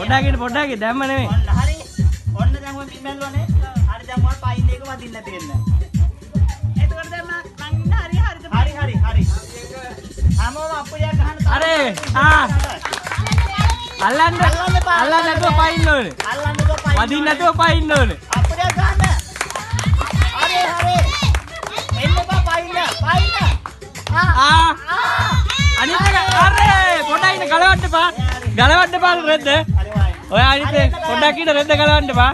පොඩ්ඩක් දැම්ම නෙමෙයි. හරි. ඔන්න දැන් ඔය මිම්මල්වනේ. හරි දැන් මම පයින් එක වදින්න තියෙන්න. එතකොට දැන් මම ඉන්න හරි. හැමෝම අප්පුලියක් ගහන්න තාම. අරේ අල්ලන්න නැතුව පයින්න ඕනේ. වදින්න නැතුව පයින්න ඕනේ. අප්පුලියක් ගහන්න. හරි. එන්න බා පයින්න. අනිත් එක අරේ පොඩ්ඩක් ඉන්න ගලවන්න එපා රෙද්ද. ඔය අනිත් පොඩ්ඩක් ඉන්න රෙද්ද ගලවන්න එපා.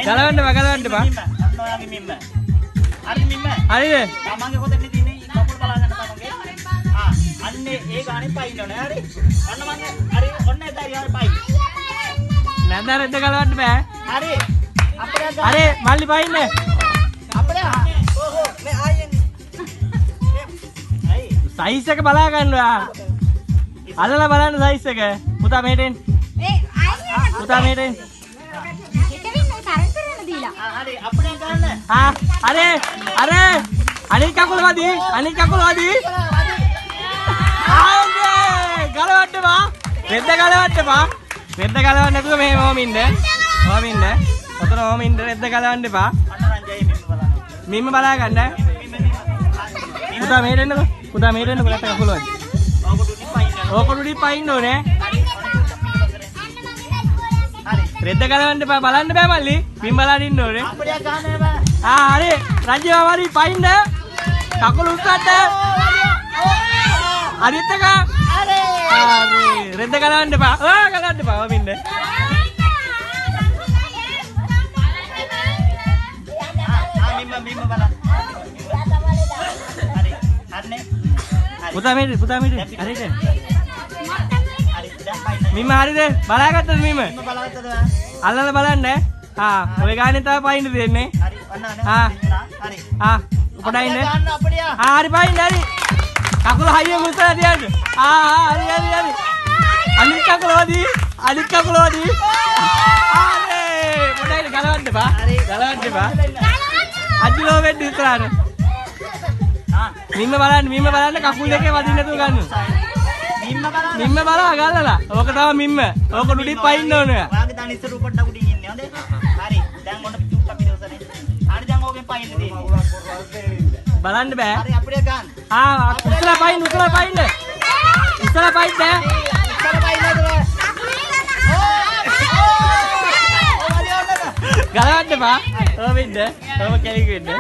ගලවන්න එපා. ඔයාගේ මිම්ම. හරි මිම්ම. හරිද? තමන්ගේ කොතෙන්ද තියෙන්නේ? කකුල් බලා ගන්න තමන්ගේ. අන්නේ ඒ ගානේ පයින්න ඕනේ. හරි. ඔන්න මගේ හරි ඔන්න එතයි හරි පයින්. නැන්ද රෙද්ද ගලවන්න බෑ. හරි. අපේ අරේ මල්ලි පයින්න. අපේ ඕහෝ මේ ආයෙත් සයිස් එක බලා ගන්න ඔයා. අල්ලලා බලන්න සයිස් එක. පුතා මෙහෙට එන්න. පුතා මෙහෙට එන්න. හරි අපේ ගන්න. අරේ අනිත් කකුල වදී. ගලවන්න බා. රෙද්ද ගලවන්න නැතුව මෙහෙම ඕමින්ද. ඔතන ඕමින්ද රෙද්ද ගලවන්න එපා. අන්න රංජයි මිම්ම බලන්න. මිම්ම බලා ගන්න. පුතා මෙහෙට එන්නකෝ. නැත්නම් කකුල වදී. ඕකොඩුඩි පයින්න ඕනේ. හරි. රෙද්ද ගලවන්න එපා. බලන්න බෑ මල්ලි. මිම් බලන් ඉන්න ඕනේ. අපේ ගන්න බෑ. හරි. රජ්‍යව වරි පයින්න. කකුල උස්සන්න. අනිත් එක. හරි. රෙද්ද ගලවන්න එපා. ගලවන්න එපා. ඔමින්ද. මිම්ම බලන්න. හරි. හරිනේ. පුතා මෙහෙට. හරිද? හරි දැන් පයින්න. මිම්ම හරිද? බලාගත්තද මිම්ම? මිම්ම බලාගත්තද? අල්ලලා බලන්න. ඔය ගානේ තමයි පයින්න දෙන්නේ. හරි ඔන්න හරි. පොඩ්ඩක් ඉන්න. ගන්න අපේ. හරි පයින්න හරි. කකුල හයියෙන් උස්සලා තියන්න. හරි. අනිත් කකුල වදී. හරි. පොඩ්ඩක් ඉන්න ගලවන්න එපා. අජිලෝ වෙන්න ඉස්සරහට. මිම්ම බලන්න කකුල් දෙකේ වදින්න නැතුව ගන්න. මිම්ම බලා ගල්ලලා. ඕක තමයි මිම්ම. ඕක නුඩි පයින්න ඕනේ. ඔයාගේ දැන් ඉස්සර පොඩ්ඩක් උඩින් ඉන්නේ හොඳේ. හරි. දැන් ඔන්න චුට්ටක් පිටවසනේ. හරි දැන් ඕකෙන් පයින්න තියෙන්නේ. බලන්න බෑ. හරි අපිට ගන්න. උස්සලා පයින්න. ඉස්සලා පයින්න. ඉස්සර පයින්නද? ගලවන්න එපා. ඕවෙන්න. ඔම කැලික් වෙන්න.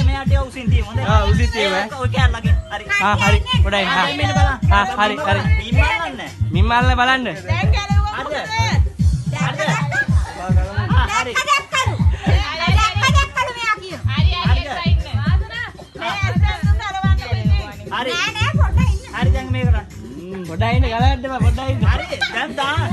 මෙයාට උසින් තියමු හොඳේ. උසින් තියමු. ඔය කැල්ලගේ. හරි. හරි. පොඩ්ඩක් ඉන්න. මෙන්න බලන්න. හරි. මිම්මල්ලන්න. මිම්මල්ල බලන්න. හරිද? හරි. හරි දැන් මේක කරන්න. පොඩ්ඩක් ඉන්න ගලවන්න එපා. පොඩ්ඩක් ඉන්න. හරි දැන් දාන්න.